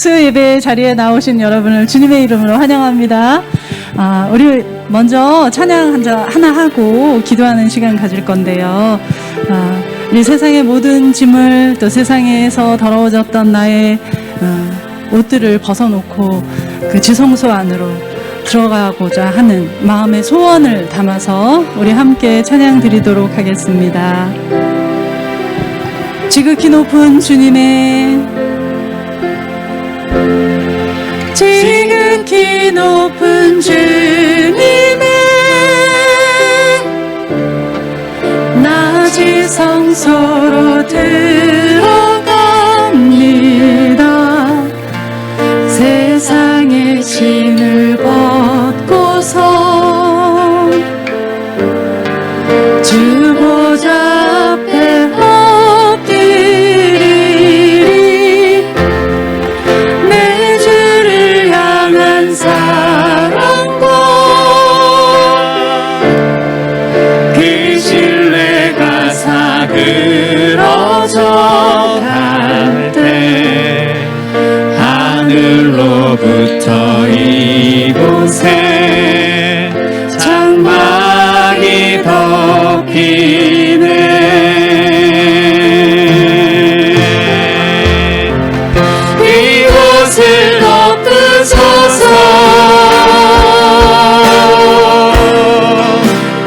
수요 예배 자리에 나오신 여러분을 주님의 이름으로 환영합니다. 우리 먼저 찬양 하나 하고 기도하는 시간 가질 건데요. 이 세상의 모든 짐을, 또 세상에서 더러워졌던 나의 옷들을 벗어놓고 그 지성소 안으로 들어가고자 하는 마음의 소원을 담아서 우리 함께 찬양 드리도록 하겠습니다. 지극히 높은 주님의, 지극히 높은 주님의 낮이 성소로 들어갑니다. 세상의 짐을 벗고서 주 보좌 앞에 엎드리리. 내 주를 향한 사랑과 그 신뢰가 사그러져 갈 때 하늘로부터 이곳에 장막이 덮이네. 이곳을 덮으소서.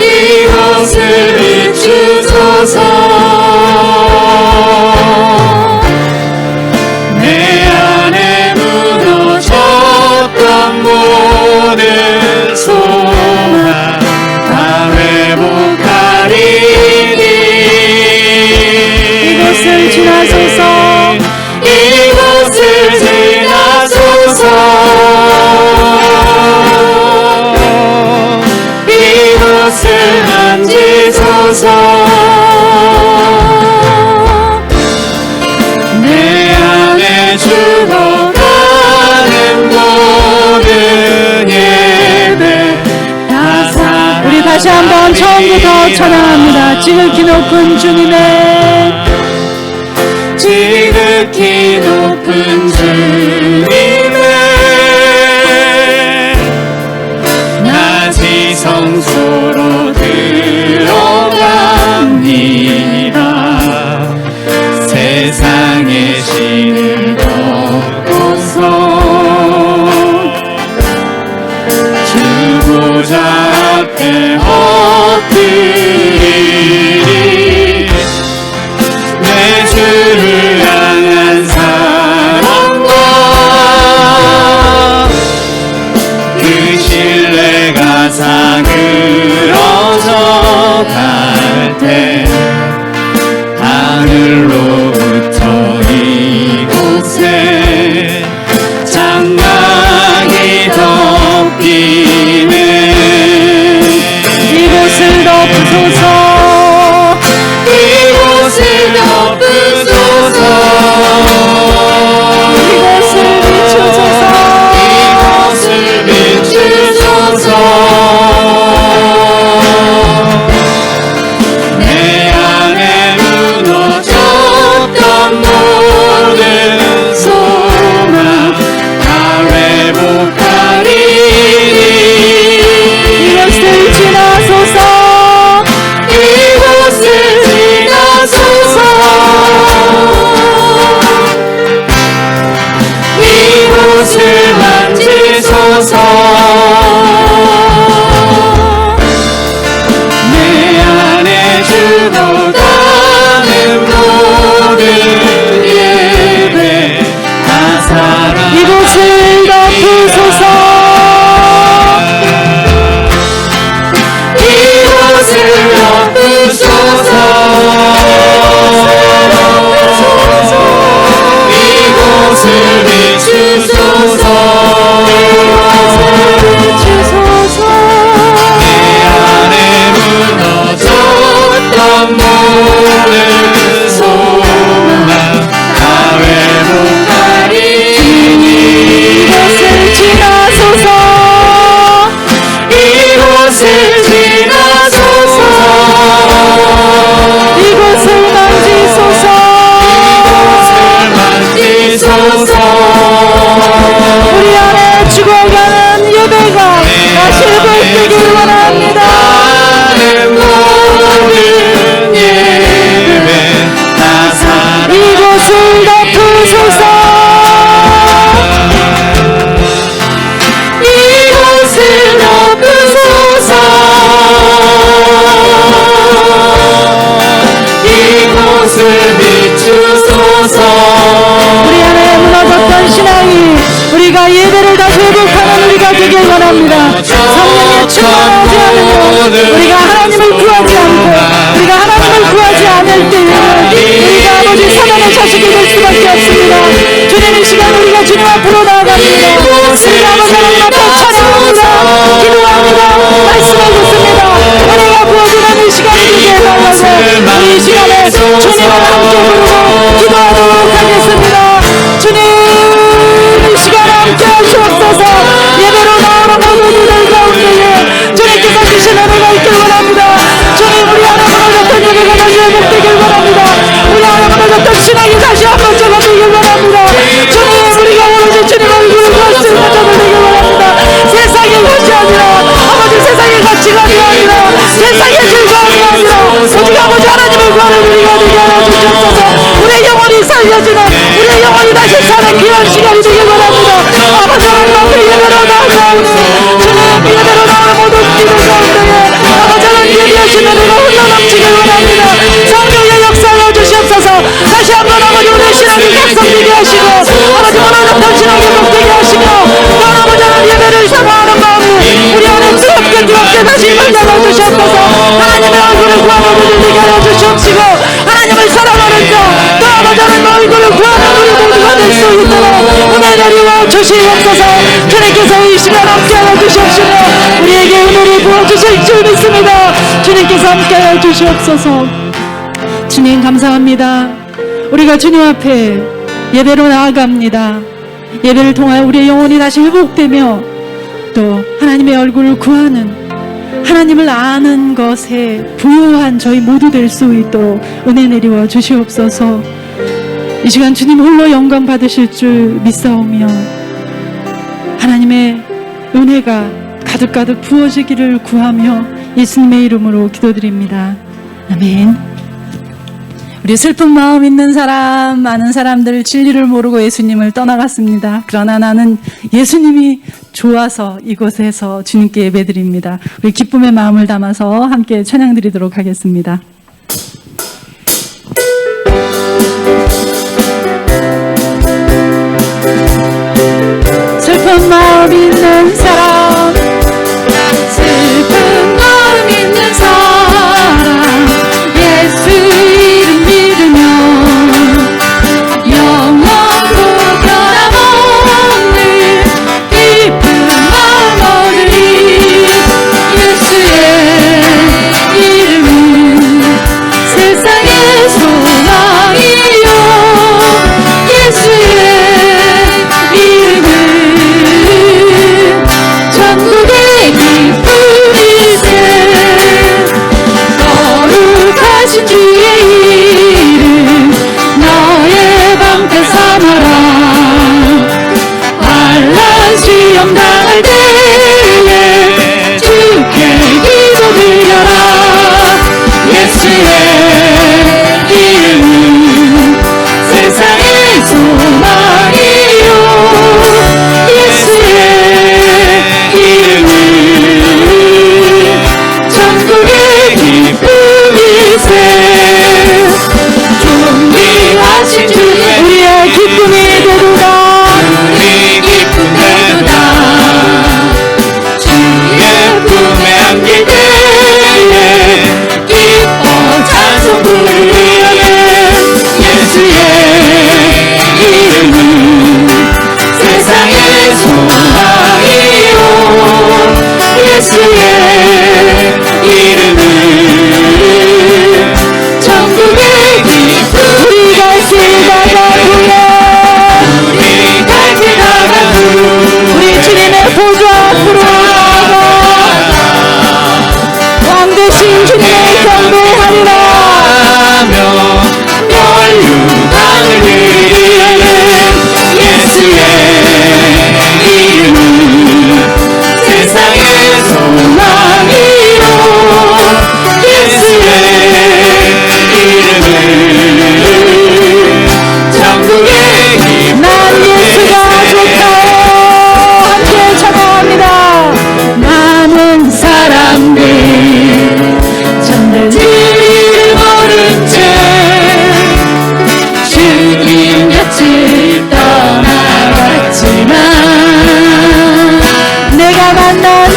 이곳을 비추소서. 내 안에 무너졌던 모든 소망 다 회복하리니. 이곳을 지나소서. 이곳을 지나소서. 이곳을 만지소서. 내 안에 죽어가는 모든 예배 다 사랑. 우리 다시 한번 처음부터 찬양합니다. 지극히 높은 주님의, 지극히 높은 주님의 낮이 성소로 들어갑니다. 세상의 신을 벗고서 주 보좌 앞에 엎드리리. 내 주를 향한 사랑과 그 신뢰가 사그러져 갈 때 하늘로부터 이곳에 장막이 덮이네. 이곳을 덮으소서. 이곳을 덮으소서. 이곳을 비추소서. 이곳을 비추소서. 내 안에 무너졌던 모든 소망 다 회복하리니. 이곳을 지나소서. 이곳을 지나소서. 이곳을 만지소서. 내 안에 죽어가는 모든 예배 다 사랑. 이곳을 덮으소서. 이곳을 덮으소서. 이곳을 비추소서. 내 안에 무너졌던 모든 소망 다 회복하리니. 이곳을 지나소서. 이곳을 지나소서. 이곳을 만지소서. 이곳을 만지소서. 다시 회복되길 원합니다. 이곳을 덮으소서. 이곳을 덮으소서. 이곳을 비추소서. 우리 안에 무너졌던 신앙이 우리가 예배를 다시 회복하는 우리가 되길 원합니다. 성령의 충만하지 않으면 우리가 하나님을 구하지 않고 우리가 하나님을 구하지 않을 때에 우리가 아버지 사단의 자식이 될 수밖에 없습니다. 주님 이 시간 우리가 주님 앞으로 나아갑니다. 우리가 아버지 하나님 앞에 찬양합니다. 기도합니다. 말씀을 듣습니다. 은혜가 부어지는 이 시간이 되게 해달라고 우리 이 시간에 주님을 함께 부르고 기도하도록 하겠습니다. 주님 이 시간 함께 하시옵소서. 예배로 나오는 모든 가운데에 주님께서 주신 은혜가 있길 원합니다. 주님 우리 안에 무너졌던 예배가 다시 회복되길 원합니다. 우리 안에 무너졌던 신앙이 다시 한번 잡아되길 원합니다. 주님 우리가 오로지 주님 얼굴을 볼 수 있는 자들 되길 원합니다. 세상의 것이 아니라 아버지 세상의 가치관이 아니라 세상의 즐거움이 아니라 오직 아버지 하나님을 구하는 우리가 되게 하여 주옵소서. 우리의 영혼이 살려지는 우리의 영혼이 다시 사는 귀한 시간이 되길 원합니다. 아버지 하나님 앞에 예배로 나아가오니 주님 예배로 나오는 모든 기도 가운데에 아버지 하나님 예비하신 은혜가 흘러넘치길 원합니다. 성령의 역사하여 주시옵소서. 다시 한번 아버지 우리의 신앙이 각성되게 하시고 아버지 무너졌던 신앙이 회복되게 하시며 또 아버지 하나님 예배를 사모하는 마음이 우리 안에 뜨겁게 다시 만나어 주시옵소서. 하나님의 얼굴을 구하는 우리를 되게 하여 주시옵시고 하나님을 사랑하는 자 또 아버지 하나님의 얼굴을 구하는 우리 모두가 될 수 있도록 은혜 내리워 주시옵소서. 주님께서 이 시간 함께하여 주시옵시며 우리에게 은혜를 부어주실 줄 믿습니다. 주님께서 함께하여 주시옵소서. 주님 감사합니다. 우리가 주님 앞에 예배로 나아갑니다. 예배를 통하여 우리의 영혼이 다시 회복되며 또 하나님의 얼굴을 구하는 하나님을 아는 것에 부유한 저희 모두 될 수 있도록 은혜 내리워 주시옵소서. 이 시간 주님 홀로 영광 받으실 줄 믿사오며 하나님의 은혜가 가득가득 부어지기를 구하며 예수님의 이름으로 기도드립니다. 아멘. 우리 슬픈 마음 있는 사람, 많은 사람들 진리를 모르고 예수님을 떠나갔습니다. 그러나 나는 예수님이 좋아서 이곳에서 주님께 예배드립니다. 우리 기쁨의 마음을 담아서 함께 찬양드리도록 하겠습니다. 슬픈 마음 있는 사람, 슬픈 마음 있는 사람, 예수 이름 믿으며 영원토록 변함없는 기쁜 마음 얻으리. 예수의 이름은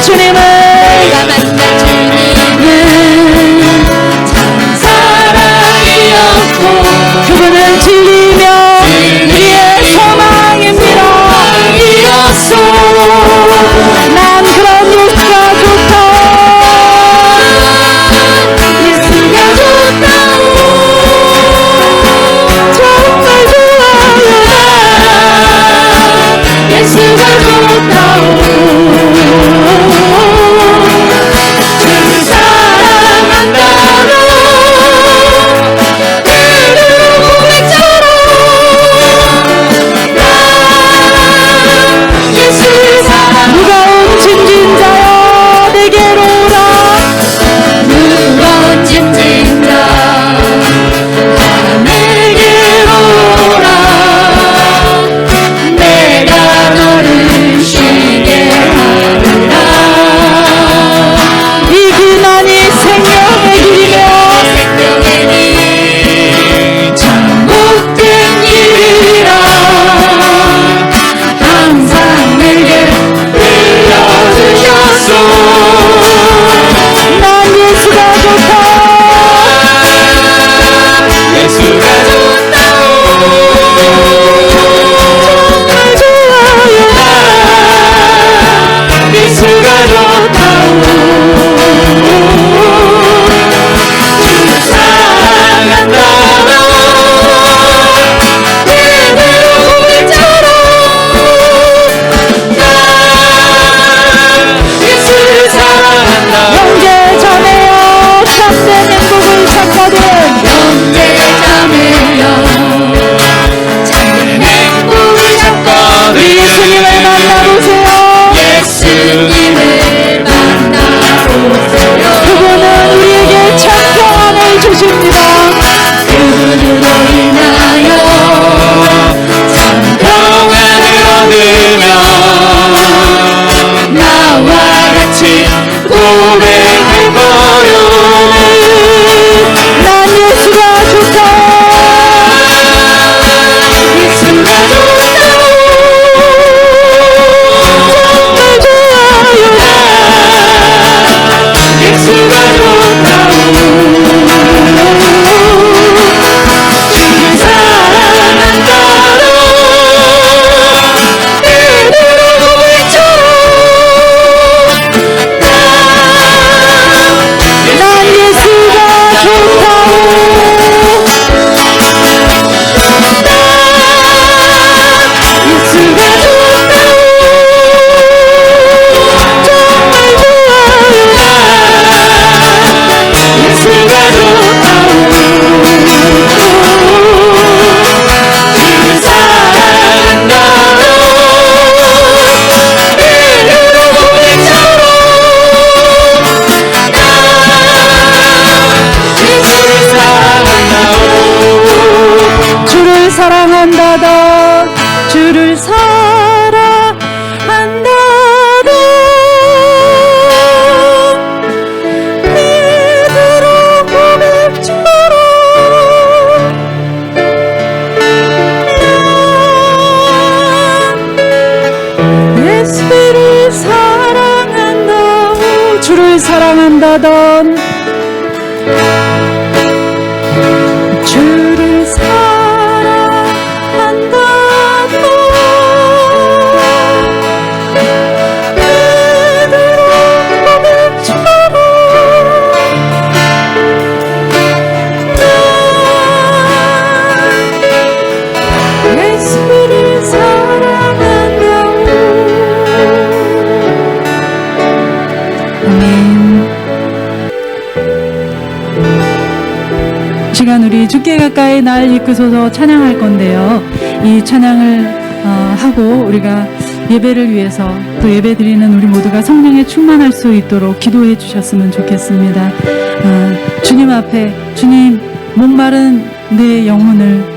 주님을 내가 만난 주님은 참 사랑이었고 그분을 진리며 우리의 소망입니다. 난 그런 예수가 좋다. 예수가 좋다오 정말 좋아요. 예수가 좋다오 주를 사랑한다고 그를 고백처럼 나 예수를 사랑 무거운 짐진 자여 내게로 오라. 무거운 짐진 자 내게로 오라 내가 너를 쉬게 하리라 이 기만이 생명의 길이며 생명의 길 참 못된 일이라 항상 내게 들려주셨소 난 예수가 좋다. 예수가 좋다오 정말 좋아요. 예수가 좋다오 주를 사랑한다고 그대로 고백처럼 나 예수를 사랑한다고 형제 자매여 참된 행복을 찾거든 형제 자매여 참된 행복을 찾거든 예수님을 만나보세요. 예수님을 만나보세요 그분은 우리에게 참 평안을 주십니다. 그분으로 인하여 참 평안을 얻으며 나와 같이 고백해버려 난 예수가 좋다. 예수가 좋다오 정말 좋아요. 예수가 좋다오 주를 사랑한다로 그대로 고백처럼 난 예수가 좋다오. 예수가 좋다오 정말 좋아요. 예수가 좋다오 주를 사랑한다로 그대로 고백처럼 나 예수를 사랑한다오 주를 사랑한다던 주를 사랑한다던 믿으러 고백처럼 예수를 사랑한다오 주를 사랑한다던 주를 사랑한다던 그대로 고백처럼 난 예수를 사랑한다오. 아멘. 이 시간 우리 주께 가까이 날 이끄소서 찬양할 건데요. 이 찬양을 하고 우리가 예배를 위해서 또 예배 드리는 우리 모두가 성령에 충만할 수 있도록 기도해 주셨으면 좋겠습니다. 주님 앞에 주님 목마른 내 영혼을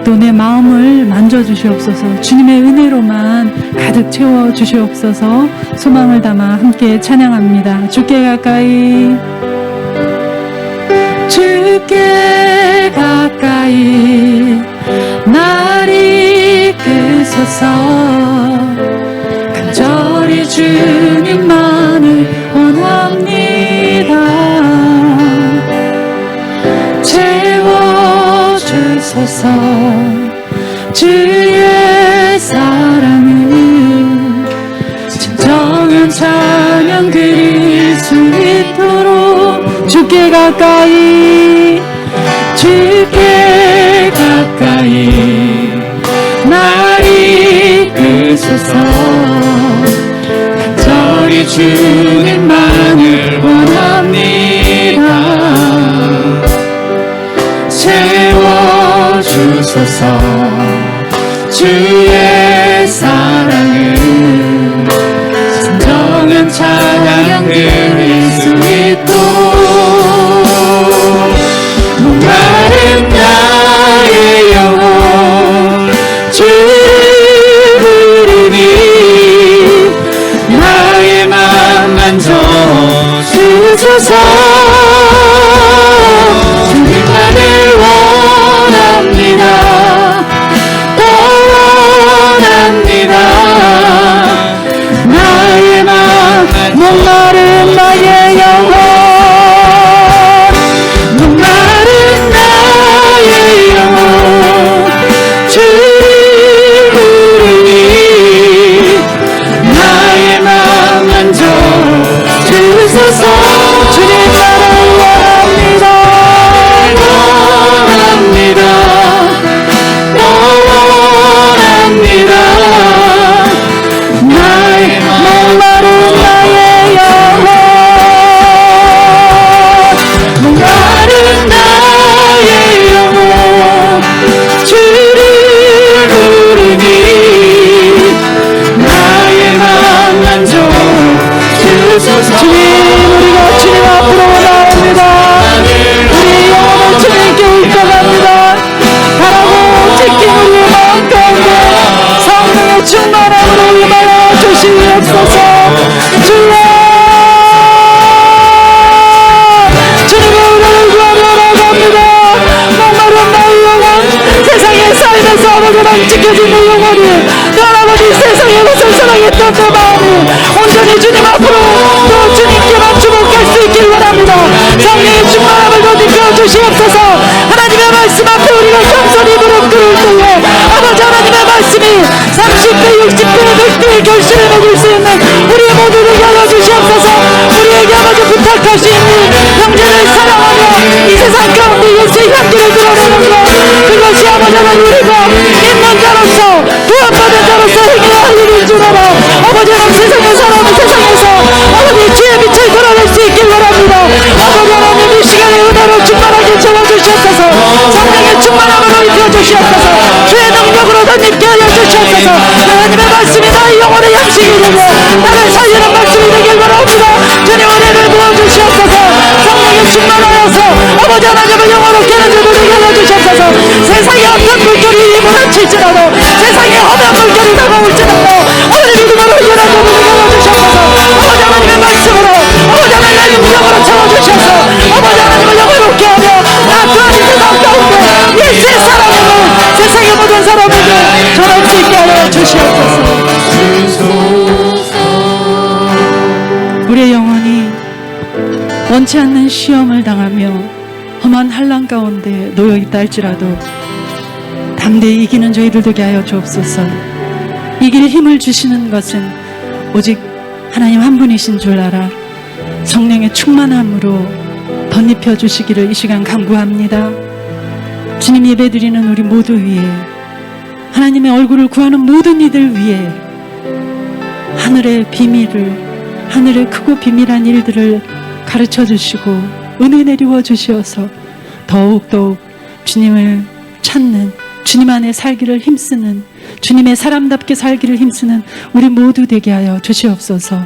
또 내 마음을 만져주시옵소서. 주님의 은혜로만 가득 채워주시옵소서. 소망을 담아 함께 찬양합니다. 주께 가까이 주께 가까이 날 이끄소서. 간절히 주님만을 주소서. 주의 사랑을 진정한 찬양 드릴 수 있도록 주께 가까이 날 이끄소서. 간절히 주님만을 원합니다. 채워주소서. 주의 사랑을 진정한 찬양 드릴 수 있도록 목마른 나의 영혼 주를 부르니 나의 맘 만져주소서. 주님만을 원합니다. 또 원합니다. 나의 맘 목마른 나의 영혼 목마른 나의 영혼 주를 부르니 나의 맘 만져주소서. 주님만을 원합니다. 원합니다. 원합니다. 나의 목마른 나의 영혼 목마른 나의 영혼 주를 부르니 나의 맘 만져주소서. 주님, 우리가 주님 앞으로 나옵니다. 우리 영혼을 주님께 입혀갑니다. 바라고 지킨 우리의 마음 가운데 성령의 충만함으로 임하여 주시옵소서. 주여, 주님의 은혜를 구하러 나갑니다. 목마른 나의 영혼, 세상의 삶에서 아버지랑 지켜지는 영혼이 또 아버지 세상의 것을 사랑했던 그 마음이 온전히 주님 앞으로 또 주님께만 주목할 수 있길 원합니다. 성령의 충만함을 더 입혀주시옵소서. 하나님의 말씀 앞에 우리가 겸손히 무릎 꿇을 때에 아버지 하나님의 말씀이 30배, 60배, 100배의 결실을 맺을 수 있는 우리 모두에게 하여 주시옵소서. 우리에게 아버지 부탁할 수 있는 형제를 사랑하며 이 세상 가운데 예수의 향기를 드러내는 것, 그것이 아버지 하나님 우리가 있는 자로서 구원받은 자로서 행해야 할 일인 줄 알아. 아버지 하나님 세상의 사람은 세상에서 아버지 주의 빛을 드러낼 수 있길 원합니다. 아버지 하나님 이 시간에 은혜로 충만하게 채워주시옵소서. 성령의 충만함으로 입혀주시옵소서. 주의 능력으로 덧입게 하여 주시옵소서. 하나님의 말씀이 나의 영혼의 양식이 되며 나를 살리는 말씀이 되길 원합니다. 주님 은혜를 부어주시옵소서. 성령의 충만하여서 아버지 하나님의 영혼을 깨는 자들에게 하여 주시옵소서. 세상에 어떤 물결이 몰아칠지라도 세상에 험한 물결이 다가올지라도 오늘 믿음으로 일어난 자들에게 하여 주시옵소서. 아버지 하나님의 말씀으로 아버지 하나님의 능력으로 채워주셔서 아버지 하나님을 영화롭게 하며 나그아진 세상 가운데 예수의 사랑으로 세상의 모든 사람에게 전할 수 있게 하여 주시옵소서. 우리의 영혼이 원치 않는 시험을 당하며 험한 한란 가운데 놓여 있다 할지라도 담대히 이기는 저희들 되게 하여 주옵소서. 이길 힘을 주시는 것은 오직 하나님 한 분이신 줄 알아 성령의 충만함으로 덧입혀 주시기를 이 시간 간구합니다. 주님 예배드리는 우리 모두 위에 하나님의 얼굴을 구하는 모든 이들 위에 하늘의 비밀을 하늘의 크고 비밀한 일들을 가르쳐 주시고 은혜 내리워 주시어서 더욱더욱 주님을 찾는 주님 안에 살기를 힘쓰는 주님의 사람답게 살기를 힘쓰는 우리 모두 되게 하여 주시옵소서.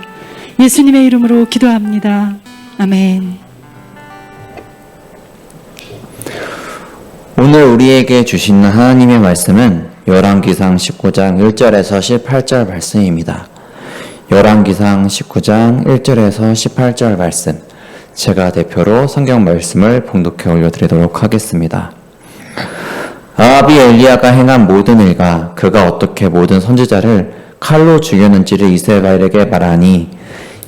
예수님의 이름으로 기도합니다. 아멘. 오늘 우리에게 주시는 하나님의 말씀은 열왕기상 19장 1절에서 18절 말씀입니다. 열왕기상 19장 1절에서 18절 말씀, 제가 대표로 성경 말씀을 봉독해 올려드리도록 하겠습니다. 아합이 엘리야가 행한 모든 일과 그가 어떻게 모든 선지자를 칼로 죽였는지를 이세벨에게 말하니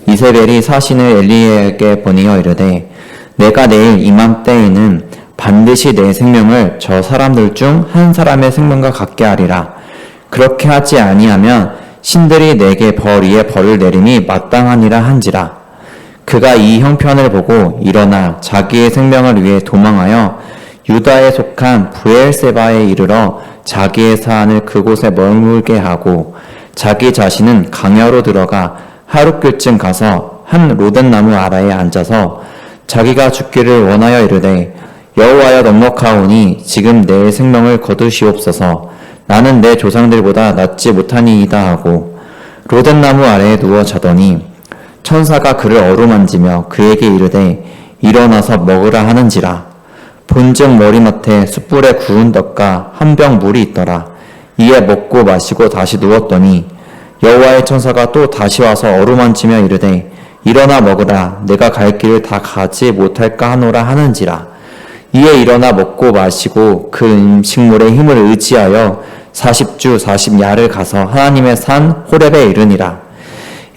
이세벨이 사신을 엘리야에게 보내어 이르되 내가 내일 이맘때에는 반드시 내 생명을 저 사람들 중 한 사람의 생명과 같게 하리라. 그렇게 하지 아니하면 신들이 내게 벌 위에 벌을 내림이 마땅하니라 한지라. 그가 이 형편을 보고 일어나 자기의 생명을 위해 도망하여 유다에 속한 브엘세바에 이르러 자기의 사안을 그곳에 머물게 하고 자기 자신은 강야로 들어가 하룻길쯤 가서 한 로덴나무 아래에 앉아서 자기가 죽기를 원하여 이르되 여호와여 넉넉하오니 지금 내 생명을 거두시옵소서. 나는 내 조상들보다 낫지 못하니이다 하고 로덴나무 아래에 누워 자더니 천사가 그를 어루만지며 그에게 이르되 일어나서 먹으라 하는지라. 본즉 머리맡에 숯불에 구운 떡과 한 병 물이 있더라. 이에 먹고 마시고 다시 누웠더니 여호와의 천사가 또 다시 와서 어루만지며 이르되 일어나 먹으라. 내가 갈 길을 다 가지 못할까 하노라 하는지라. 이에 일어나 먹고 마시고 그 음식물의 힘을 의지하여 40주 40야를 가서 하나님의 산 호렙에 이르니라.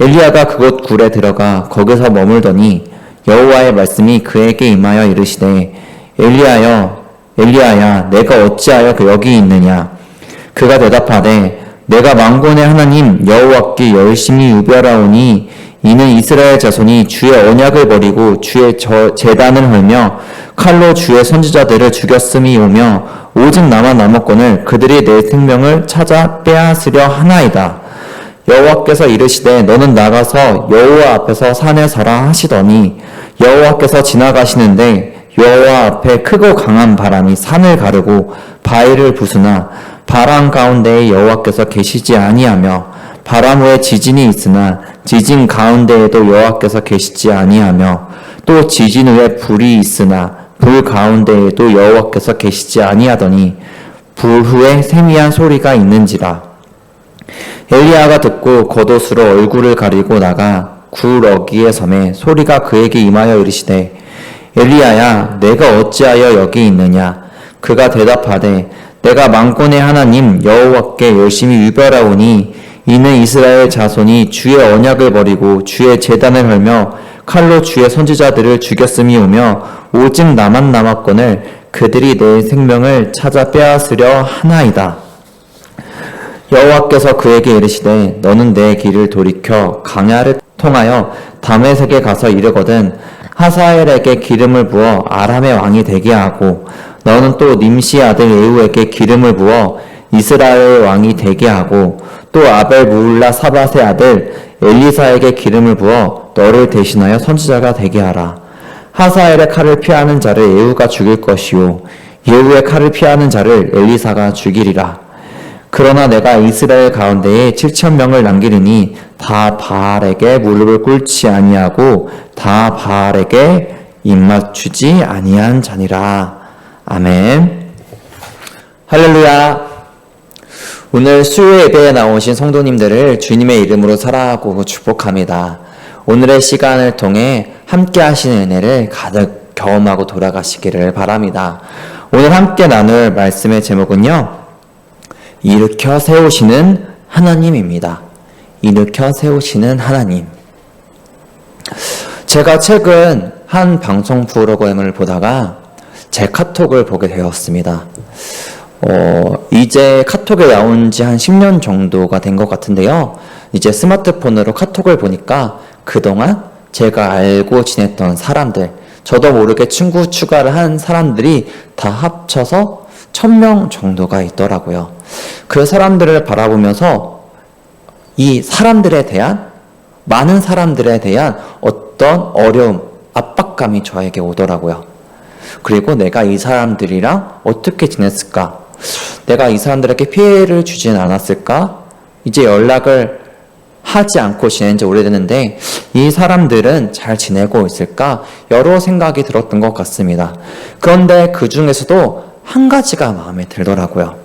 엘리야가 그곳 굴에 들어가 거기서 머물더니 여호와의 말씀이 그에게 임하여 이르시되 엘리야야 내가 어찌하여 여기 있느냐. 그가 대답하되 내가 만군의 하나님 여호와께 열심히 유별하오니 이는 이스라엘 자손이 주의 언약을 버리고 주의 제단을 헐며 칼로 주의 선지자들을 죽였음이 오며 오직 나만 남았거늘 그들이 내 생명을 찾아 빼앗으려 하나이다. 여호와께서 이르시되 너는 나가서 여호와 앞에서 산에 서라 하시더니 여호와께서 지나가시는데 여호와 앞에 크고 강한 바람이 산을 가르고 바위를 부수나 바람 가운데에 여호와께서 계시지 아니하며 바람 후에 지진이 있으나 지진 가운데에도 여호와께서 계시지 아니하며 또 지진 후에 불이 있으나 불 가운데에도 여호와께서 계시지 아니하더니 불 후에 세미한 소리가 있는지라. 엘리야가 듣고 겉옷으로 얼굴을 가리고 나가 굴 어귀에 섬에 소리가 그에게 임하여 이르시되 엘리야야 내가 어찌하여 여기 있느냐. 그가 대답하되 내가 만군의 하나님 여호와께 열심히 유별하오니 이는 이스라엘 자손이 주의 언약을 버리고 주의 제단을 헐며 칼로 주의 선지자들을 죽였음이 오며 오직 나만 남았거늘 그들이 내 생명을 찾아 빼앗으려 하나이다. 여호와께서 그에게 이르시되 너는 내 길을 돌이켜 강야를 통하여 다메섹에 가서 이르거든 하사엘에게 기름을 부어 아람의 왕이 되게 하고 너는 또 님시 아들 예후에게 기름을 부어 이스라엘 왕이 되게 하고 또 아벨 무울라 사밧의 아들 엘리사에게 기름을 부어 너를 대신하여 선지자가 되게 하라. 하사엘의 칼을 피하는 자를 예후가 죽일 것이요 예후의 칼을 피하는 자를 엘리사가 죽이리라. 그러나 내가 이스라엘 가운데에 7,000명을 남기리니 다 바알에게 무릎을 꿇지 아니하고 다 바알에게 입맞추지 아니한 자니라. 아멘. 할렐루야. 오늘 수요 예배에 나오신 성도님들을 주님의 이름으로 사랑하고 축복합니다. 오늘의 시간을 통해 함께 하시는 은혜를 가득 경험하고 돌아가시기를 바랍니다. 오늘 함께 나눌 말씀의 제목은요, 일으켜 세우시는 하나님입니다. 일으켜 세우시는 하나님. 제가 최근 한 방송 프로그램을 보다가 제 카톡을 보게 되었습니다. 이제 카톡에 나온 지 한 10년 정도가 된 것 같은데요. 이제 스마트폰으로 카톡을 보니까 그동안 제가 알고 지냈던 사람들, 저도 모르게 친구 추가를 한 사람들이 다 합쳐서 1,000명 정도가 있더라고요. 그 사람들을 바라보면서 이 사람들에 대한, 많은 사람들에 대한 어떤 어려움, 압박감이 저에게 오더라고요. 그리고 내가 이 사람들이랑 어떻게 지냈을까? 내가 이 사람들에게 피해를 주진 않았을까? 이제 연락을 하지 않고 지낸 지 오래됐는데 이 사람들은 잘 지내고 있을까? 여러 생각이 들었던 것 같습니다. 그런데 그 중에서도 한 가지가 마음에 들더라고요.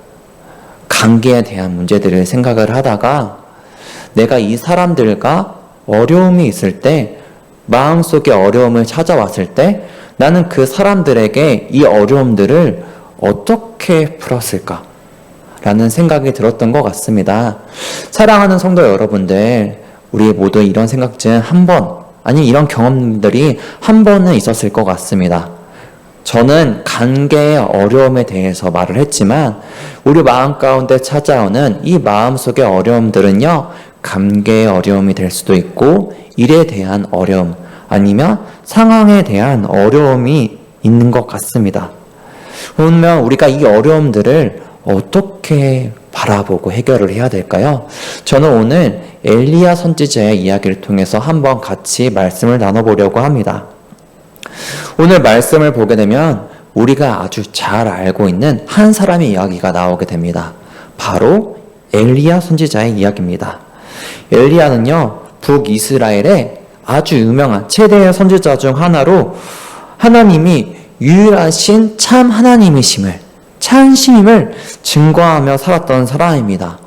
관계에 대한 문제들을 생각을 하다가 내가 이 사람들과 어려움이 있을 때, 마음속에 어려움을 찾아왔을 때 나는 그 사람들에게 이 어려움들을 어떻게 풀었을까? 라는 생각이 들었던 것 같습니다. 사랑하는 성도 여러분들, 우리 모두 이런 생각쯤 한 번, 아니 이런 경험들이 한 번은 있었을 것 같습니다. 저는 관계의 어려움에 대해서 말을 했지만 우리 마음 가운데 찾아오는 이 마음속의 어려움들은요, 관계의 어려움이 될 수도 있고 일에 대한 어려움 아니면 상황에 대한 어려움이 있는 것 같습니다. 그러면 우리가 이 어려움들을 어떻게 바라보고 해결을 해야 될까요? 저는 오늘 엘리야 선지자의 이야기를 통해서 한번 같이 말씀을 나눠보려고 합니다. 오늘 말씀을 보게 되면 우리가 아주 잘 알고 있는 한 사람의 이야기가 나오게 됩니다. 바로 엘리야 선지자의 이야기입니다. 엘리야는요, 북이스라엘의 아주 유명한 최대의 선지자 중 하나로 하나님이 유일하신 참 하나님이심을, 참신임을 증거하며 살았던 사람입니다.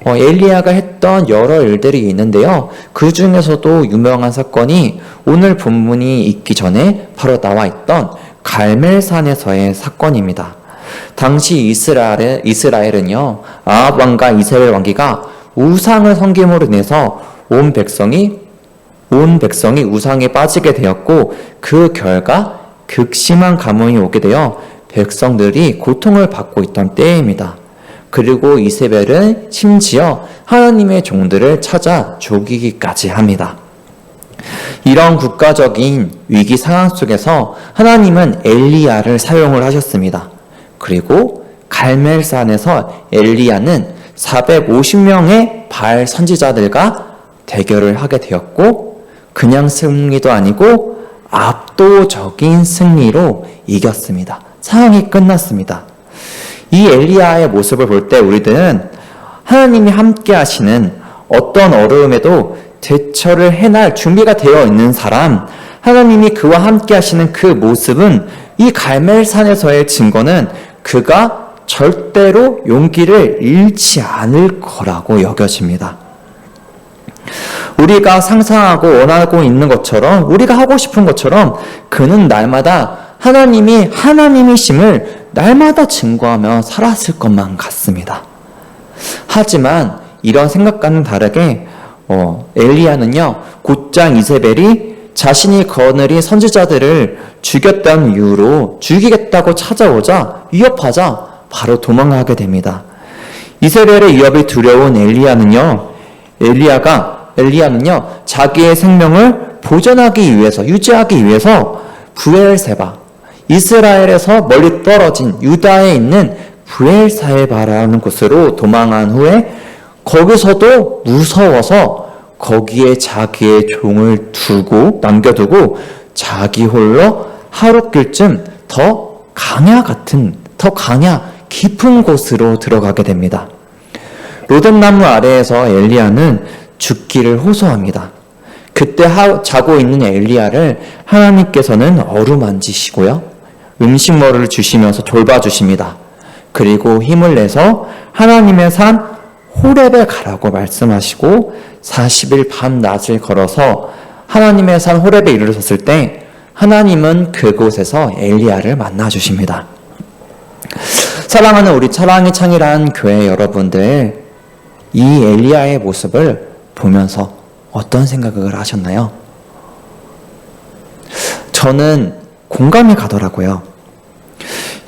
엘리야가 했던 여러 일들이 있는데요. 그 중에서도 유명한 사건이 오늘 본문이 있기 전에 바로 나와 있던 갈멜산에서의 사건입니다. 당시 이스라엘은요, 아합 왕과 이세벨 왕기가 우상을 섬김으로 인해서 온 백성이 우상에 빠지게 되었고, 그 결과 극심한 가뭄이 오게 되어 백성들이 고통을 받고 있던 때입니다. 그리고 이세벨은 심지어 하나님의 종들을 찾아 죽이기까지 합니다. 이런 국가적인 위기 상황 속에서 하나님은 엘리야를 사용을 하셨습니다. 그리고 갈멜산에서 엘리야는 450명의 바알 선지자들과 대결을 하게 되었고, 그냥 승리도 아니고 압도적인 승리로 이겼습니다. 상황이 끝났습니다. 이 엘리야의 모습을 볼 때 우리들은 하나님이 함께 하시는 어떤 어려움에도 대처를 해낼 준비가 되어 있는 사람, 하나님이 그와 함께 하시는 그 모습은, 이 갈멜산에서의 증거는 그가 절대로 용기를 잃지 않을 거라고 여겨집니다. 우리가 상상하고 원하고 있는 것처럼, 우리가 하고 싶은 것처럼 그는 날마다 하나님이 하나님이심을 날마다 증거하며 살았을 것만 같습니다. 하지만 이런 생각과는 다르게 엘리야는요, 곧장 이세벨이 자신이 거느린 선지자들을 죽였다는 이유로 죽이겠다고 찾아오자, 위협하자 바로 도망가게 됩니다. 이세벨의 위협이 두려운 엘리야는요, 자기의 생명을 보존하기 위해서, 유지하기 위해서 브엘세바, 이스라엘에서 멀리 떨어진 유다에 있는 브엘사에바라는 곳으로 도망한 후에 거기서도 무서워서 거기에 자기의 종을 남겨두고 자기 홀로 하룻길쯤 더 강야 깊은 곳으로 들어가게 됩니다. 로뎀나무 아래에서 엘리야는 죽기를 호소합니다. 그때 자고 있는 엘리야를 하나님께서는 어루만지시고요, 음식물을 주시면서 돌봐주십니다. 그리고 힘을 내서 하나님의 산 호렙에 가라고 말씀하시고 40일 밤낮을 걸어서 하나님의 산 호렙에 이르렀을 때 하나님은 그곳에서 엘리야를 만나주십니다. 사랑하는 우리 사랑의 창이란 교회 여러분들, 이 엘리야의 모습을 보면서 어떤 생각을 하셨나요? 저는 공감이 가더라고요.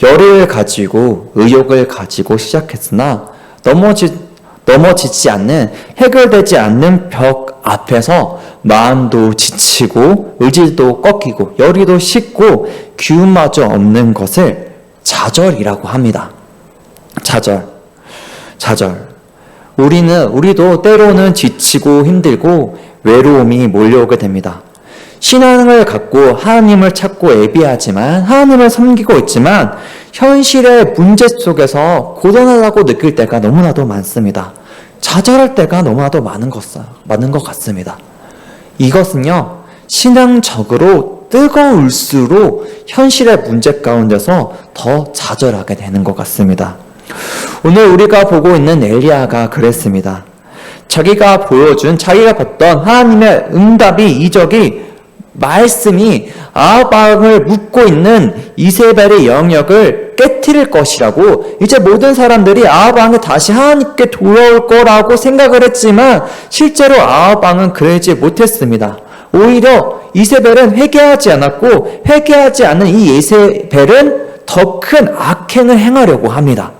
열의를 가지고 의욕을 가지고 시작했으나 넘어지지 않는, 해결되지 않는 벽 앞에서 마음도 지치고 의지도 꺾이고 열의도 식고 기운마저 없는 것을 좌절이라고 합니다. 좌절. 우리도 때로는 지치고 힘들고 외로움이 몰려오게 됩니다. 신앙을 갖고 하나님을 찾고 예비하지만, 하나님을 섬기고 있지만 현실의 문제 속에서 고단하다고 느낄 때가 너무나도 많습니다. 좌절할 때가 너무나도 많은 것 같습니다. 이것은요, 신앙적으로 뜨거울수록 현실의 문제 가운데서 더 좌절하게 되는 것 같습니다. 오늘 우리가 보고 있는 엘리야가 그랬습니다. 자기가 봤던 하나님의 응답이, 이적이, 말씀이 아합 왕을 묶고 있는 이세벨의 영역을 깨트릴 것이라고, 이제 모든 사람들이 아합 왕이 다시 하나님께 돌아올 거라고 생각을 했지만 실제로 아합 왕은 그러지 못했습니다. 오히려 이세벨은 회개하지 않았고 회개하지 않은 이 이세벨은 더 큰 악행을 행하려고 합니다.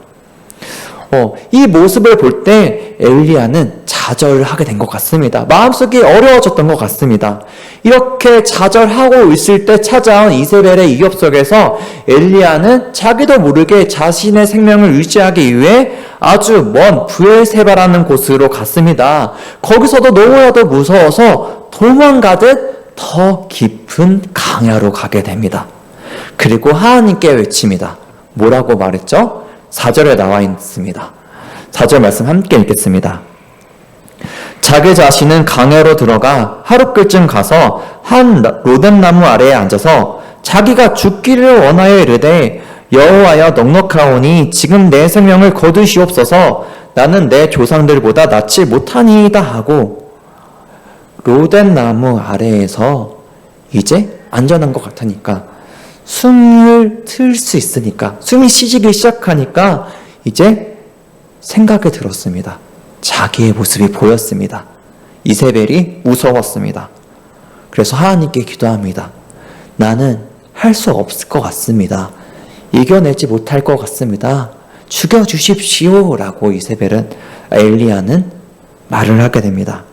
이 모습을 볼 때 엘리야는 좌절을 하게 된 것 같습니다. 마음속이 어려워졌던 것 같습니다. 이렇게 좌절하고 있을 때 찾아온 이세벨의 위협 속에서 엘리야는 자기도 모르게 자신의 생명을 유지하기 위해 아주 먼 브엘세바라는 곳으로 갔습니다. 거기서도 너무나도 무서워서 도망가듯 더 깊은 강야로 가게 됩니다. 그리고 하나님께 외칩니다. 뭐라고 말했죠? 4절에 나와 있습니다. 4절 말씀 함께 읽겠습니다. 자기 자신은 강야로 들어가 하룻길쯤 가서 한 로뎀나무 아래에 앉아서 자기가 죽기를 원하여 이르되 여호와여 넉넉하오니 지금 내 생명을 거두시옵소서 나는 내 조상들보다 낫지 못하니이다 하고 로뎀나무 아래에서 이제 안전한 것 같으니까 숨을 틀 수 있으니까 숨이 쉬지기 시작하니까 이제 생각이 들었습니다. 자기의 모습이 보였습니다. 이세벨이 무서웠습니다. 그래서 하나님께 기도합니다. 나는 할 수 없을 것 같습니다. 이겨내지 못할 것 같습니다. 죽여주십시오 라고 엘리야는 말을 하게 됩니다.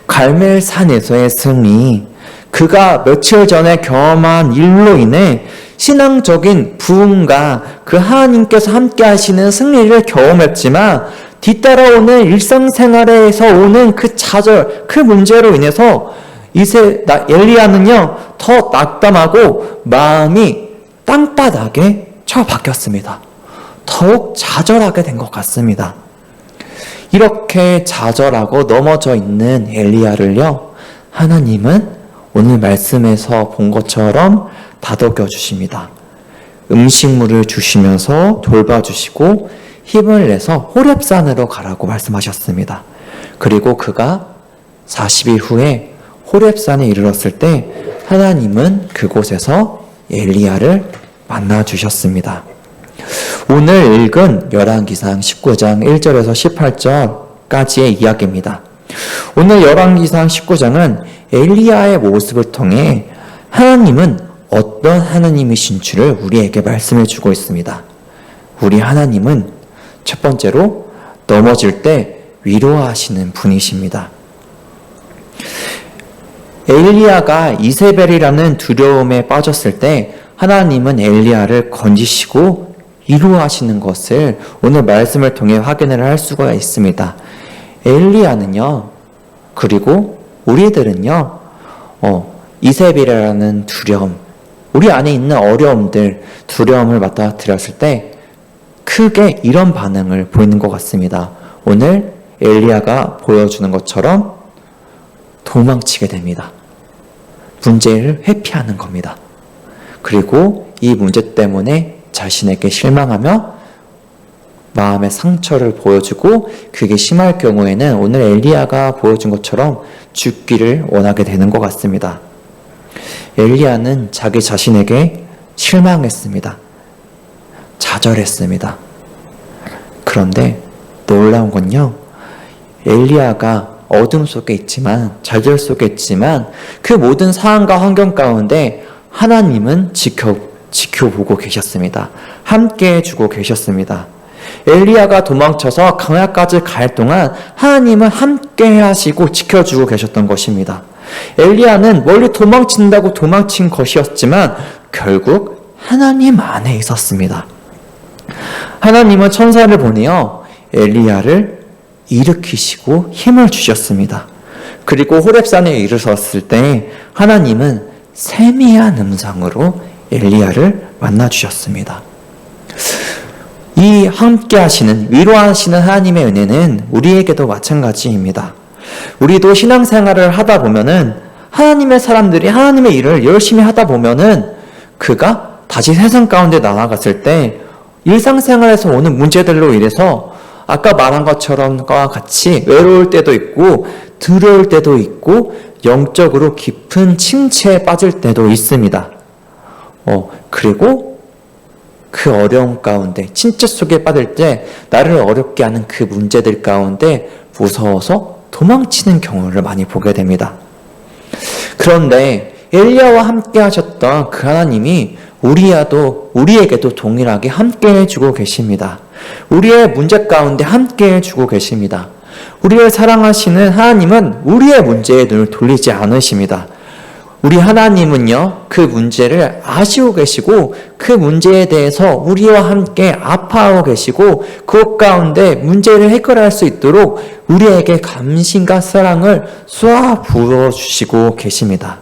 갈멜산에서의 승리, 그가 며칠 전에 경험한 일로 인해 신앙적인 부흥과 그 하나님께서 함께 하시는 승리를 경험했지만 뒤따라오는 일상생활에서 오는 그 좌절, 그 문제로 인해서 엘리야는요 더 낙담하고 마음이 땅바닥에 처박혔습니다. 더욱 좌절하게 된 것 같습니다. 이렇게 좌절하고 넘어져 있는 엘리야를요 하나님은 오늘 말씀에서 본 것처럼 다독여 주십니다. 음식물을 주시면서 돌봐주시고 힘을 내서 호렙산으로 가라고 말씀하셨습니다. 그리고 그가 40일 후에 호렙산에 이르렀을 때 하나님은 그곳에서 엘리야를 만나 주셨습니다. 오늘 읽은 열왕기상 19장 1절에서 18절까지의 이야기입니다. 오늘 열왕기상 19장은 엘리야의 모습을 통해 하나님은 어떤 하나님이신 줄을 우리에게 말씀해 주고 있습니다. 우리 하나님은 첫 번째로 넘어질 때 위로하시는 분이십니다. 엘리야가 이세벨이라는 두려움에 빠졌을 때 하나님은 엘리야를 건지시고 위로하시는 것을 오늘 말씀을 통해 확인을 할 수가 있습니다. 엘리야는요, 그리고 우리들은요, 이세벨이라는 두려움, 우리 안에 있는 어려움들, 두려움을 맞닥뜨렸을 때 크게 이런 반응을 보이는 것 같습니다. 오늘 엘리야가 보여주는 것처럼 도망치게 됩니다. 문제를 회피하는 겁니다. 그리고 이 문제 때문에 자신에게 실망하며 마음의 상처를 보여주고 그게 심할 경우에는 오늘 엘리야가 보여준 것처럼 죽기를 원하게 되는 것 같습니다. 엘리야는 자기 자신에게 실망했습니다. 좌절했습니다. 그런데 놀라운 건요, 엘리야가 어둠 속에 있지만, 좌절 속에 있지만 그 모든 상황과 환경 가운데 하나님은 지켜보고 계셨습니다. 함께 해주고 계셨습니다. 엘리야가 도망쳐서 강야까지 갈 동안 하나님은 함께 하시고 지켜주고 계셨던 것입니다. 엘리야는 멀리 도망친다고 도망친 것이었지만 결국 하나님 안에 있었습니다. 하나님은 천사를 보내어 엘리야를 일으키시고 힘을 주셨습니다. 그리고 호렙산에 이르렀을 때 하나님은 세미한 음성으로 엘리야를 만나주셨습니다. 이 함께 하시는, 위로하시는 하나님의 은혜는 우리에게도 마찬가지입니다. 우리도 신앙생활을 하다 보면은 하나님의 사람들이 하나님의 일을 열심히 하다 보면은 그가 다시 세상 가운데 나아갔을 때 일상생활에서 오는 문제들로 인해서 아까 말한 것처럼과 같이 외로울 때도 있고 두려울 때도 있고 영적으로 깊은 침체에 빠질 때도 있습니다. 그리고 그 어려움 가운데 침체 속에 빠질 때 나를 어렵게 하는 그 문제들 가운데 무서워서 도망치는 경우를 많이 보게 됩니다. 그런데 엘리야와 함께 하셨던 그 하나님이 우리에게도 동일하게 함께 해주고 계십니다. 우리의 문제 가운데 함께 해주고 계십니다. 우리를 사랑하시는 하나님은 우리의 문제에 눈을 돌리지 않으십니다. 우리 하나님은요, 그 문제를 아시고 계시고 그 문제에 대해서 우리와 함께 아파하고 계시고 그것 가운데 문제를 해결할 수 있도록 우리에게 감신과 사랑을 쏘아 부어주시고 계십니다.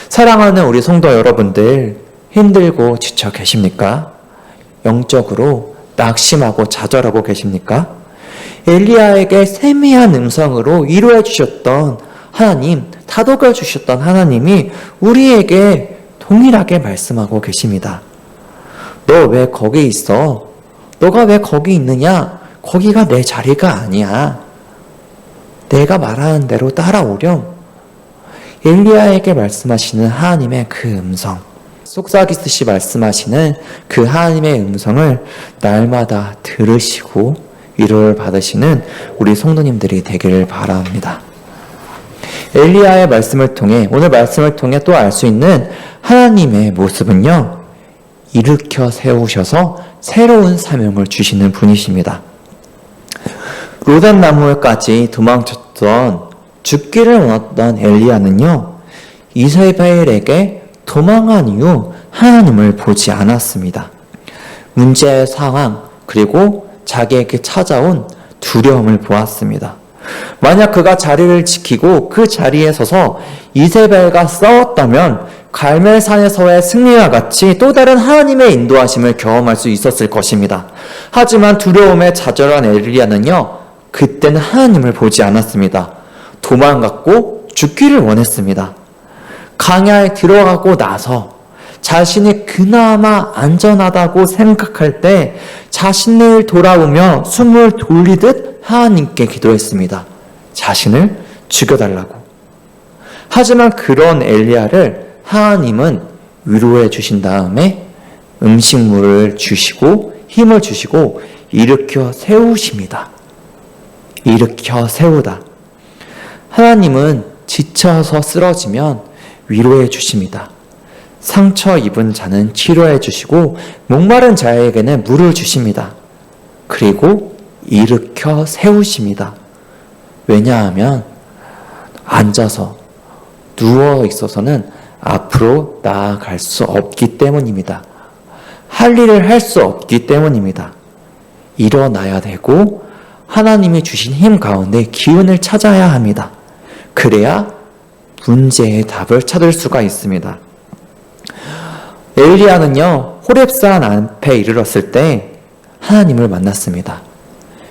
사랑하는 우리 성도 여러분들, 힘들고 지쳐 계십니까? 영적으로 낙심하고 좌절하고 계십니까? 엘리야에게 세미한 음성으로 위로해 주셨던 하나님, 다독여 주셨던 하나님이 우리에게 동일하게 말씀하고 계십니다. 너 왜 거기 있어? 너가 왜 거기 있느냐? 거기가 내 자리가 아니야. 내가 말하는 대로 따라오렴. 엘리야에게 말씀하시는 하나님의 그 음성, 속삭이듯이 말씀하시는 그 하나님의 음성을 날마다 들으시고 위로를 받으시는 우리 성도님들이 되기를 바랍니다. 엘리야의 말씀을 통해, 오늘 말씀을 통해 또 알 수 있는 하나님의 모습은요, 일으켜 세우셔서 새로운 사명을 주시는 분이십니다. 로단나무까지 도망쳤던, 죽기를 원했던 엘리야는요, 이세벨에게 도망한 이후 하나님을 보지 않았습니다. 문제의 상황, 그리고 자기에게 찾아온 두려움을 보았습니다. 만약 그가 자리를 지키고 그 자리에 서서 이세벨과 싸웠다면 갈멜산에서의 승리와 같이 또 다른 하나님의 인도하심을 경험할 수 있었을 것입니다. 하지만 두려움에 좌절한 엘리야는요, 그때는 하나님을 보지 않았습니다. 도망갔고 죽기를 원했습니다. 강야에 들어가고 나서 자신이 그나마 안전하다고 생각할 때 자신을 돌아보며 숨을 돌리듯 하나님께 기도했습니다. 자신을 죽여달라고. 하지만 그런 엘리야를 하나님은 위로해 주신 다음에 음식물을 주시고 힘을 주시고 일으켜 세우십니다. 일으켜 세우다. 하나님은 지쳐서 쓰러지면 위로해 주십니다. 상처 입은 자는 치료해 주시고 목마른 자에게는 물을 주십니다. 그리고 일으켜 세우십니다. 왜냐하면 앉아서 누워 있어서는 앞으로 나아갈 수 없기 때문입니다. 할 일을 할 수 없기 때문입니다. 일어나야 되고 하나님이 주신 힘 가운데 기운을 찾아야 합니다. 그래야 문제의 답을 찾을 수가 있습니다. 엘리야는요, 호렙산 앞에 이르렀을 때 하나님을 만났습니다.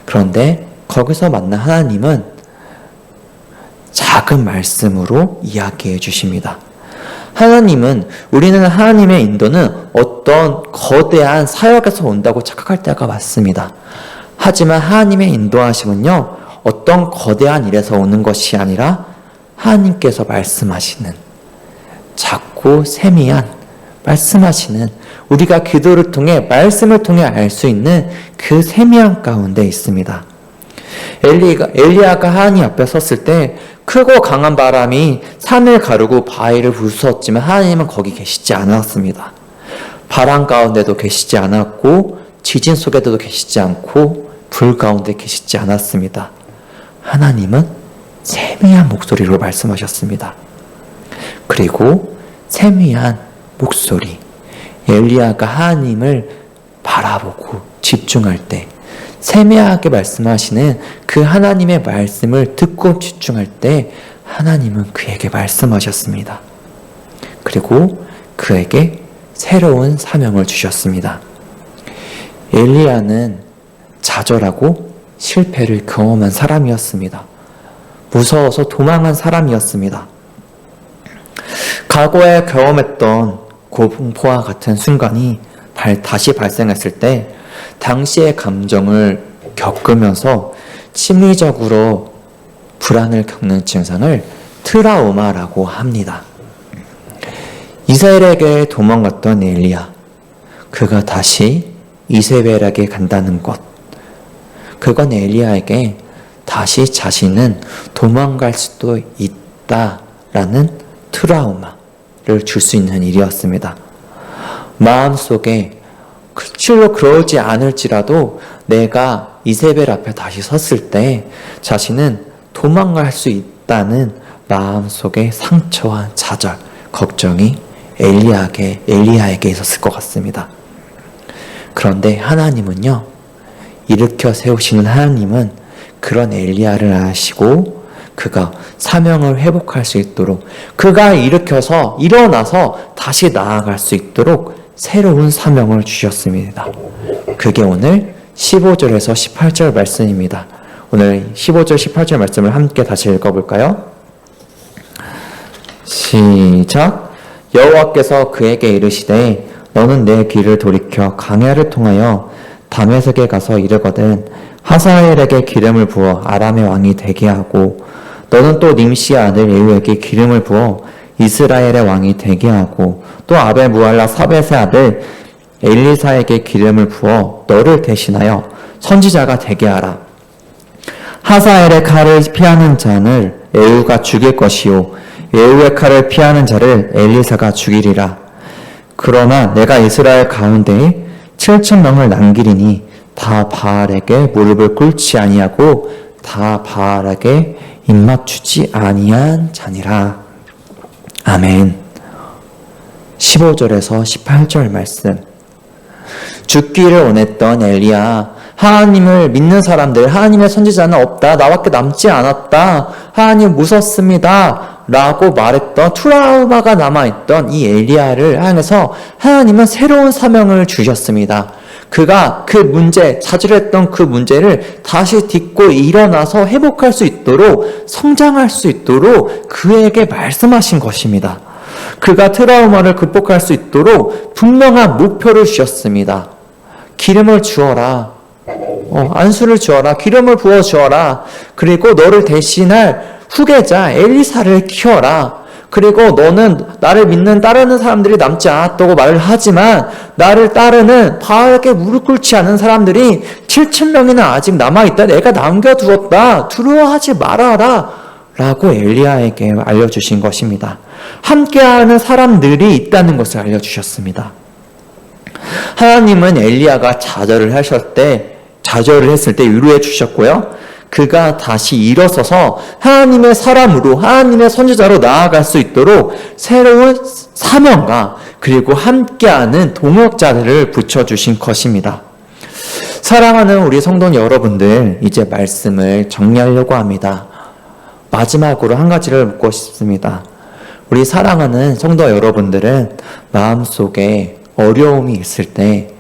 그런데 거기서 만난 하나님은 작은 말씀으로 이야기해 주십니다. 하나님은, 우리는 하나님의 인도는 어떤 거대한 사역에서 온다고 착각할 때가 많습니다. 하지만 하나님의 인도하심은요, 어떤 거대한 일에서 오는 것이 아니라 하나님께서 말씀하시는 작고 세미한 말씀하시는, 우리가 기도를 통해 말씀을 통해 알 수 있는 그 세미한 가운데 있습니다. 엘리야가 하나님 앞에 섰을 때 크고 강한 바람이 산을 가르고 바위를 부수었지만 하나님은 거기 계시지 않았습니다. 바람 가운데도 계시지 않았고 지진 속에도 계시지 않고 불 가운데 계시지 않았습니다. 하나님은 세미한 목소리로 말씀하셨습니다. 그리고 세미한 목소리, 엘리야가 하나님을 바라보고 집중할 때, 세미하게 말씀하시는 그 하나님의 말씀을 듣고 집중할 때 하나님은 그에게 말씀하셨습니다. 그리고 그에게 새로운 사명을 주셨습니다. 엘리야는 좌절하고 실패를 경험한 사람이었습니다. 무서워서 도망한 사람이었습니다. 과거에 경험했던 공포와 같은 순간이 다시 발생했을 때 당시의 감정을 겪으면서 심리적으로 불안을 겪는 증상을 트라우마라고 합니다. 이스라엘에게 도망갔던 엘리야, 그가 다시 이세벨에게 간다는 것, 그건 엘리야에게 다시 자신은 도망갈 수도 있다라는 트라우마를 줄 수 있는 일이었습니다. 마음속에 실로 그러지 않을지라도 내가 이세벨 앞에 다시 섰을 때 자신은 도망갈 수 있다는 마음속의 상처와 좌절, 걱정이 엘리야에게 있었을 것 같습니다. 그런데 하나님은요, 일으켜 세우시는 하나님은 그런 엘리야를 아시고 그가 사명을 회복할 수 있도록, 그가 일어나서 다시 나아갈 수 있도록 새로운 사명을 주셨습니다. 그게 오늘 15절에서 18절 말씀입니다. 오늘 15절, 18절 말씀을 함께 다시 읽어볼까요? 시작. 여호와께서 그에게 이르시되 너는 내 길을 돌이켜 광야를 통하여 다메섹에 가서 이르거든 하사엘에게 기름을 부어 아람의 왕이 되게 하고 너는 또 님시의 아들 예후에게 기름을 부어 이스라엘의 왕이 되게 하고 또 아벨 무할라 사벳의 아들 엘리사에게 기름을 부어 너를 대신하여 선지자가 되게 하라. 하사엘의 칼을 피하는 자를 예후가 죽일 것이요 예후의 칼을 피하는 자를 엘리사가 죽이리라. 그러나 내가 이스라엘 가운데에 7,000명을 남기리니 다 바알에게 무릎을 꿇지 아니하고 다 바알에게 입맞추지 아니한 자니라. 아멘. 15절에서 18절 말씀. 죽기를 원했던 엘리야, 하나님을 믿는 사람들, 하나님의 선지자는 없다, 나밖에 남지 않았다, 하나님 무섭습니다 라고 말했던 트라우마가 남아있던 이 엘리야를 향해서 하나님은 새로운 사명을 주셨습니다. 그가 그 문제, 좌절했던 그 문제를 다시 딛고 일어나서 회복할 수 있도록, 성장할 수 있도록 그에게 말씀하신 것입니다. 그가 트라우마를 극복할 수 있도록 분명한 목표를 주셨습니다. 기름을 주어라. 안수를 주어라. 기름을 부어 주어라. 그리고 너를 대신할 후계자 엘리사를 키워라. 그리고 너는 나를 믿는 따르는 사람들이 남지 않았다고 말을 하지만 나를 따르는 바알에게 무릎 꿇지 않은 사람들이 7,000명이나 아직 남아있다. 내가 남겨두었다. 두려워하지 말아라. 라고 엘리야에게 알려주신 것입니다. 함께하는 사람들이 있다는 것을 알려주셨습니다. 하나님은 엘리야가 좌절을 했을 때 위로해 주셨고요. 그가 다시 일어서서 하나님의 사람으로, 하나님의 선지자로 나아갈 수 있도록 새로운 사명과 그리고 함께하는 동역자들을 붙여주신 것입니다. 사랑하는 우리 성도 여러분들, 이제 말씀을 정리하려고 합니다. 마지막으로 한 가지를 묻고 싶습니다. 우리 사랑하는 성도 여러분들은 마음속에 어려움이 있을 때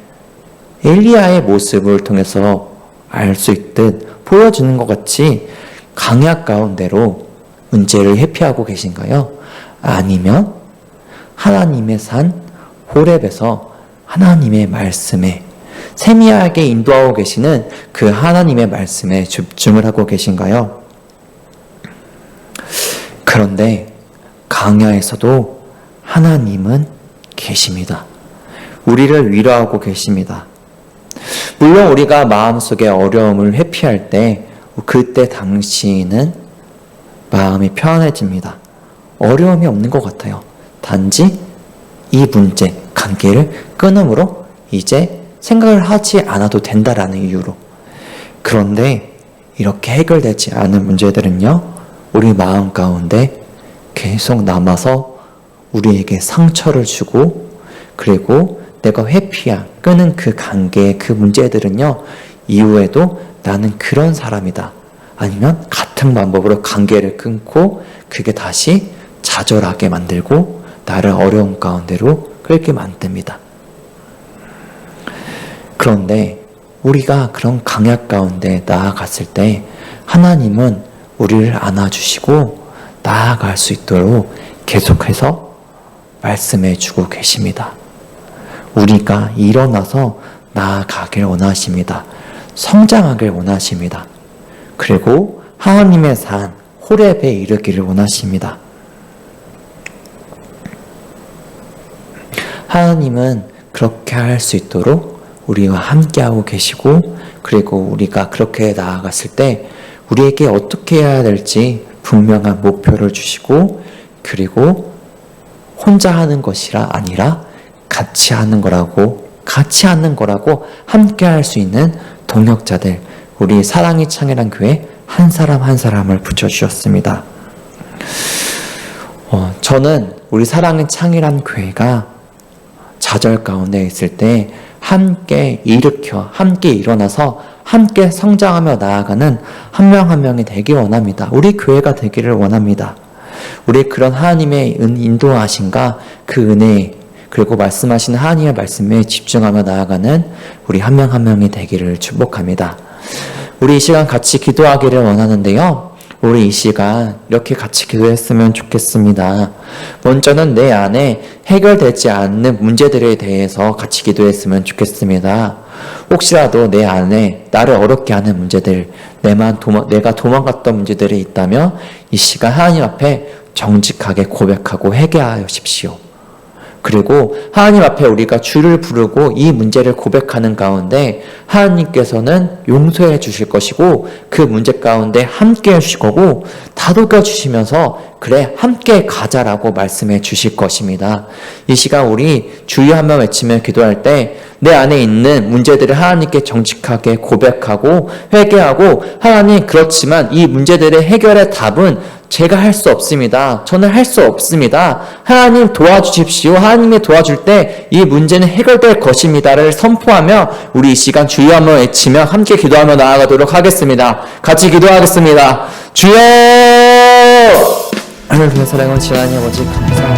엘리야의 모습을 통해서 알 수 있듯 보여주는 것 같이 강약 가운데로 문제를 회피하고 계신가요? 아니면 하나님의 산 호렙에서 하나님의 말씀에 세미하게 인도하고 계시는 그 하나님의 말씀에 집중을 하고 계신가요? 그런데 강야에서도 하나님은 계십니다. 우리를 위로하고 계십니다. 물론 우리가 마음속에 어려움을 회피할 때 그때 당시에는 마음이 편안해집니다. 어려움이 없는 것 같아요. 단지 이 문제, 관계를 끊음으로 이제 생각을 하지 않아도 된다라는 이유로. 그런데 이렇게 해결되지 않은 문제들은요, 우리 마음 가운데 계속 남아서 우리에게 상처를 주고, 그리고 내가 회피한, 끄는 그 관계의 그 문제들은요, 이후에도 나는 그런 사람이다. 아니면 같은 방법으로 관계를 끊고 그게 다시 좌절하게 만들고 나를 어려움 가운데로 끌게 만듭니다. 그런데 우리가 그런 강약 가운데 나아갔을 때 하나님은 우리를 안아주시고 나아갈 수 있도록 계속해서 말씀해 주고 계십니다. 우리가 일어나서 나아가길 원하십니다. 성장하길 원하십니다. 그리고 하나님의 산 호렙에 이르기를 원하십니다. 하나님은 그렇게 할 수 있도록 우리와 함께하고 계시고, 그리고 우리가 그렇게 나아갔을 때 우리에게 어떻게 해야 될지 분명한 목표를 주시고, 그리고 혼자 하는 것이라 아니라 같이 하는 거라고 함께 할 수 있는 동역자들, 우리 사랑이 창이란 교회 한 사람 한 사람을 붙여주셨습니다. 저는 우리 사랑의 창이란 교회가 좌절 가운데 있을 때 함께 함께 일어나서 함께 성장하며 나아가는 한 명 한 명이 되길 원합니다. 우리 교회가 되기를 원합니다. 우리 그런 하나님의 인도하심과 그 은혜, 그리고 말씀하시는 하나님의 말씀에 집중하며 나아가는 우리 한 명 한 명이 되기를 축복합니다. 우리 이 시간 같이 기도하기를 원하는데요. 우리 이 시간 이렇게 같이 기도했으면 좋겠습니다. 먼저는 내 안에 해결되지 않는 문제들에 대해서 같이 기도했으면 좋겠습니다. 혹시라도 내 안에 나를 어렵게 하는 문제들, 내가 도망갔던 문제들이 있다면 이 시간 하나님 앞에 정직하게 고백하고 회개하십시오. 그리고 하나님 앞에 우리가 주를 부르고 이 문제를 고백하는 가운데 하나님께서는 용서해 주실 것이고 그 문제 가운데 함께 해 주실 거고 다독여 주시면서 그래 함께 가자라고 말씀해 주실 것입니다. 이 시간 우리 주여 한번 외치며 기도할 때 내 안에 있는 문제들을 하나님께 정직하게 고백하고 회개하고 하나님 그렇지만 이 문제들의 해결의 답은 제가 할 수 없습니다. 저는 할 수 없습니다. 하나님 도와주십시오. 하나님이 도와줄 때 이 문제는 해결될 것입니다를 선포하며 우리 이 시간 주여 한번 외치며 함께 기도하며 나아가도록 하겠습니다. 같이 기도하겠습니다. 주여! 하늘의 사랑은 지하니 아버지 감사합니다.